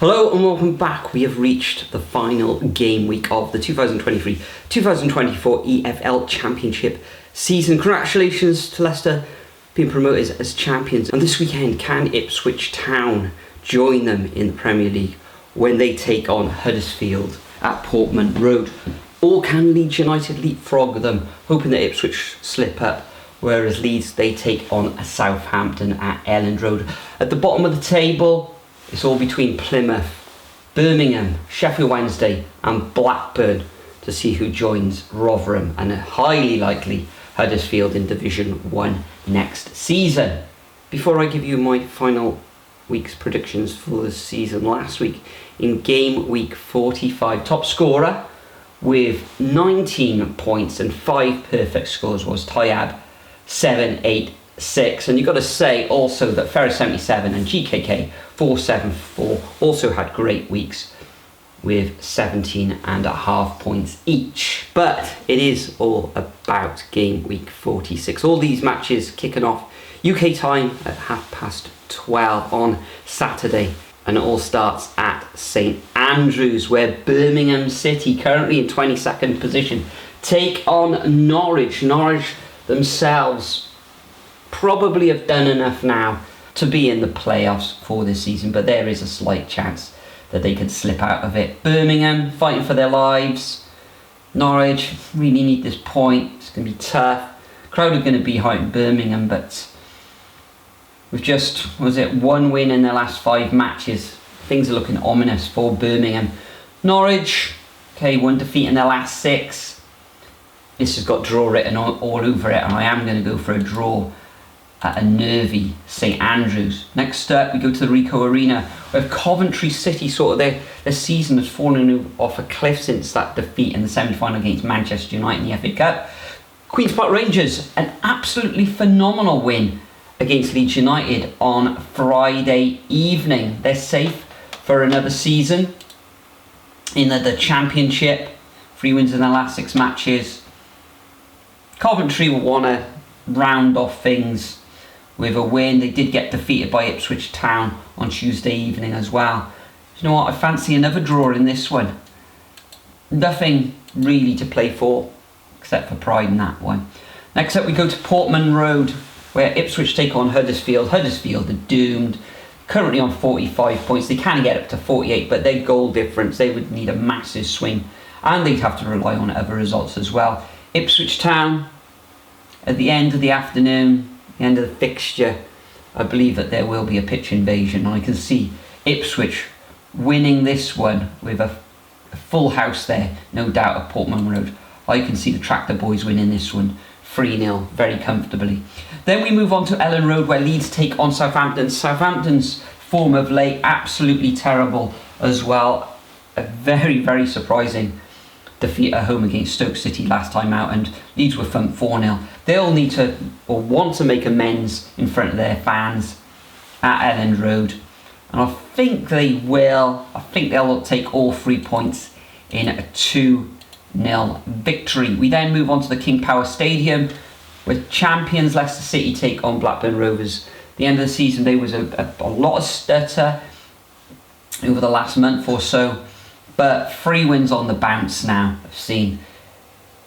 Hello and welcome back. We have reached the final game week of the 2023-2024 EFL Championship season. Congratulations to Leicester being promoted as champions. And this weekend, can Ipswich Town join them in the Premier League when they take on Huddersfield at Portman Road? Or can Leeds United leapfrog them, hoping that Ipswich slip up, whereas Leeds, they take on Southampton at Elland Road? At the bottom of the table, it's all between Plymouth, Birmingham, Sheffield Wednesday and Blackburn to see who joins Rotherham and highly likely Huddersfield in Division 1 next season. Before I give you my final week's predictions for the season, last week in game week 45, top scorer with 19 points and 5 perfect scores was Tyab 786. And you've got to say also that Ferris 77 and GKK 474 also had great weeks with 17.5 points each. But it is all about game week 46. All these matches kicking off UK time at 12:30 on Saturday. And it all starts at St Andrews, where Birmingham City, currently in 22nd position, take on Norwich. Norwich themselves probably have done enough now to be in the playoffs for this season, but there is a slight chance that they could slip out of it. Birmingham fighting for their lives. Norwich really need this point. It's going to be tough. Crowd are going to be high in Birmingham, but with just, one win in their last 5 matches, things are looking ominous for Birmingham. Norwich, one defeat in their last 6. This has got draw written all over it, and I am going to go for a draw at a nervy St Andrews. Next up, we go to the Ricoh Arena, where Coventry City their season has fallen off a cliff since that defeat in the semi-final against Manchester United in the FA Cup. Queen's Park Rangers, an absolutely phenomenal win against Leeds United on Friday evening. They're safe for another season in the Championship. 3 wins in their last 6 matches. Coventry will want to round off things with a win. They did get defeated by Ipswich Town on Tuesday evening as well. You know what? I fancy another draw in this one. Nothing really to play for except for pride in that one. Next up, we go to Portman Road, where Ipswich take on Huddersfield. Huddersfield are doomed. Currently on 45 points. They can get up to 48, but their goal difference, they would need a massive swing, and they'd have to rely on other results as well. Ipswich Town, at the end of the afternoon, the end of the fixture, I believe that there will be a pitch invasion. I can see Ipswich winning this one with a full house there, no doubt, at Portman Road. I can see the Tractor Boys winning this one 3-0 very comfortably. Then we move on to Elland Road, where Leeds take on Southampton. Southampton's form of late absolutely terrible as well. A very, very surprising defeat at home against Stoke City last time out, and Leeds were thumped 4-0. They'll need to, or want to, make amends in front of their fans at Elland Road, and I think they will. I think they'll take all 3 points in a 2-0 victory. We then move on to the King Power Stadium, where champions Leicester City take on Blackburn Rovers. At the end of the season, there was a lot of stutter over the last month or so, but 3 wins on the bounce now. I've seen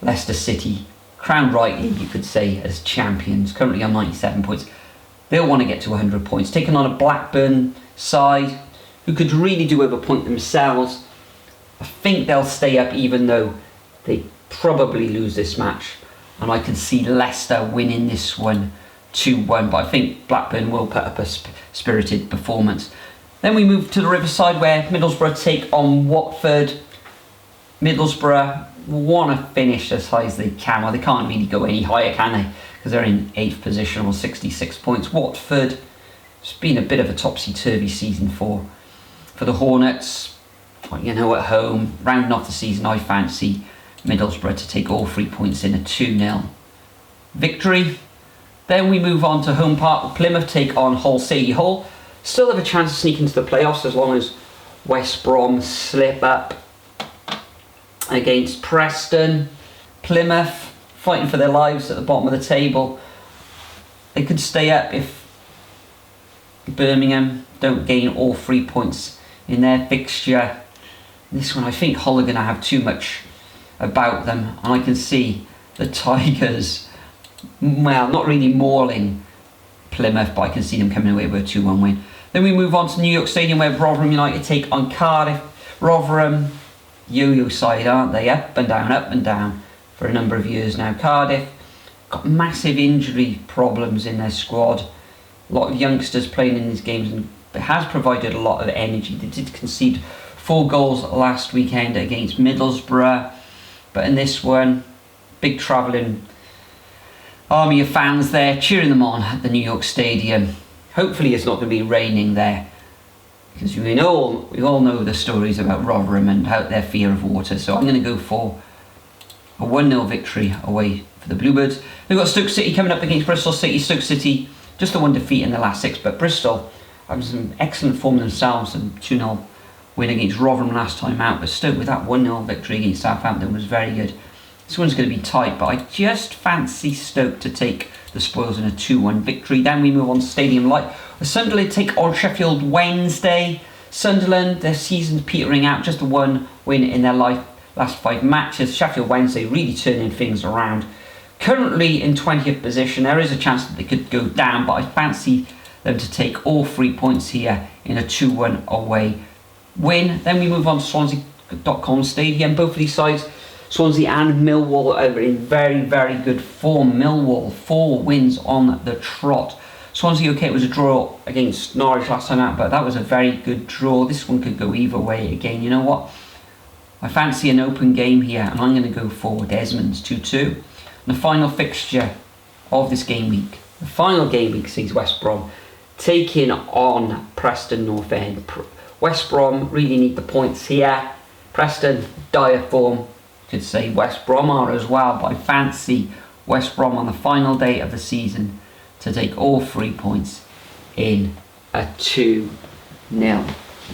Leicester City crowned rightly, you could say, as champions, currently on 97 points. They'll want to get to 100 points, taking on a Blackburn side who could really do with a point themselves. I think they'll stay up even though they probably lose this match, and I can see Leicester winning this one 2-1, but I think Blackburn will put up a spirited performance. Then we move to the Riverside, where Middlesbrough take on Watford. Middlesbrough want to finish as high as they can. Well, they can't really go any higher, can they? Because they're in 8th position on 66 points. Watford, it's been a bit of a topsy-turvy season for the Hornets. At home, rounding off the season, I fancy Middlesbrough to take all 3 points in a 2-0 victory. Then we move on to home park. Plymouth take on Hull City. Hull still have a chance to sneak into the playoffs as long as West Brom slip up against Preston. Plymouth fighting for their lives at the bottom of the table. They could stay up if Birmingham don't gain all 3 points in their fixture. This one, I think Hull are going to have too much about them, and I can see the Tigers, well, not really mauling Plymouth, but I can see them coming away with a 2-1 win. Then we move on to New York Stadium, where Rotherham United take on Cardiff. Rotherham, yo-yo side, aren't they? Up and down for a number of years now. Cardiff got massive injury problems in their squad. A lot of youngsters playing in these games, and it has provided a lot of energy. They did concede 4 goals last weekend against Middlesbrough, but in this one, big travelling army of fans there cheering them on at the New York Stadium. Hopefully it's not going to be raining there, because we all know the stories about Rotherham and how their fear of water. So I'm going to go for a 1-0 victory away for the Bluebirds. They've got Stoke City coming up against Bristol City. Stoke City just the 1 defeat in the last 6, but Bristol having some excellent form themselves. Some 2-0 win against Rotherham last time out, but Stoke with that 1-0 victory against Southampton was very good. This one's going to be tight, but I just fancy Stoke to take the spoils in a 2-1 victory. Then we move on to Stadium Light. Sunderland take on Sheffield Wednesday. Sunderland, their season's petering out, just 1 win in their last 5 matches. Sheffield Wednesday really turning things around. Currently in 20th position, there is a chance that they could go down, but I fancy them to take all 3 points here in a 2-1 away win. Then we move on to Swansea.com Stadium. Both of these sides, Swansea and Millwall, are in very, very good form. Millwall, 4 wins on the trot. Swansea, okay, it was a draw against Norwich last time out, but that was a very good draw. This one could go either way again. You know what? I fancy an open game here, and I'm going to go for Desmond's 2-2. And the final fixture of this game week. The final game week sees West Brom taking on Preston North End. West Brom really need the points here. Preston, dire form. Could say West Brom are as well, but I fancy West Brom on the final day of the season to take all 3 points in a 2-0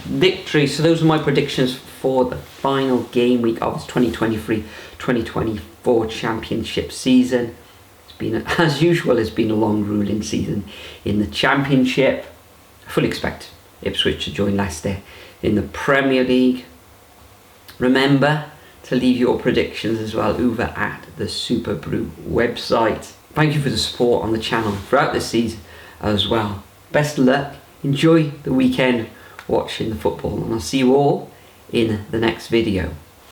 victory. So those are my predictions for the final game week of this 2023-2024 championship season. It's been, as usual, it's been a long grueling season in the championship. I fully expect Ipswich to join Leicester in the Premier League. Remember to leave your predictions as well over at the Superbru website. Thank you for the support on the channel throughout the season as well. Best of luck, enjoy the weekend watching the football, and I'll see you all in the next video.